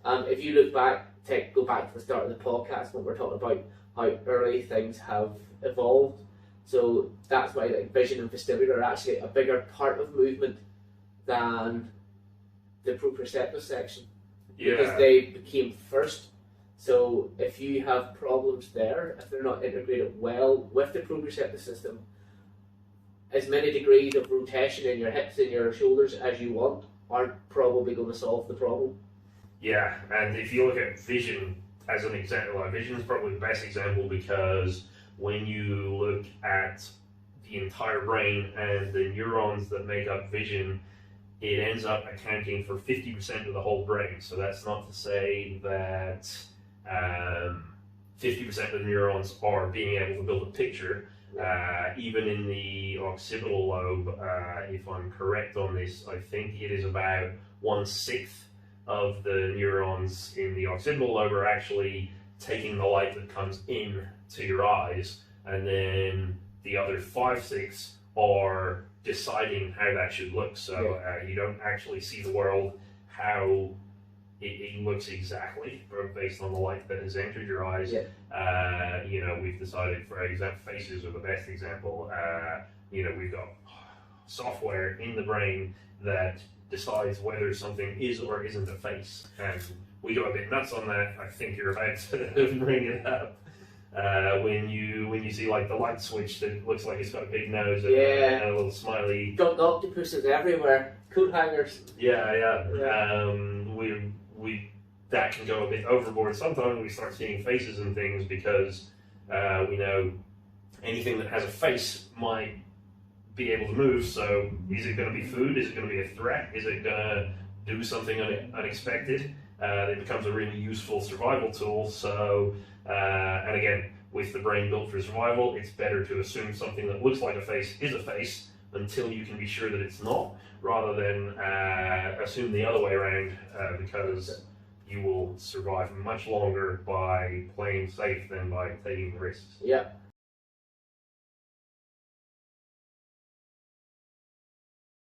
If you look back, go back to the start of the podcast when we're talking about how early things have evolved. So that's why like vision and vestibular are actually a bigger part of movement than the proprioceptive section, because they became first. So if you have problems there, if they're not integrated well with the proprioceptive system, as many degrees of rotation in your hips and your shoulders as you want aren't probably going to solve the problem. Yeah, and if you look at vision as an example, like vision is probably the best example, because when you look at the entire brain and the neurons that make up vision, it ends up accounting for 50% of the whole brain. So that's not to say that 50% of the neurons are being able to build a picture. Even in the occipital lobe, if I'm correct on this, I think it is about 1/6 of the neurons in the occipital lobe are actually taking the light that comes in to your eyes, and then the other 5/6 are deciding how that should look. So you don't actually see the world how it looks exactly based on the light that has entered your eyes. We've decided, for example, faces are the best example. We've got software in the brain that decides whether something is or isn't a face, and we go a bit nuts on that. I think you're about to bring it up. When you see like the light switch that looks like it's got a big nose and a little smiley. Got octopuses everywhere, coat hangers. We that can go a bit overboard. Sometimes we start seeing faces and things because we know anything that has a face might be able to move. So is it going to be food? Is it going to be a threat? Is it going to do something unexpected? It becomes a really useful survival tool. So, and again, with the brain built for survival, it's better to assume something that looks like a face is a face until you can be sure that it's not, rather than assume the other way around, because you will survive much longer by playing safe than by taking risks. Yeah,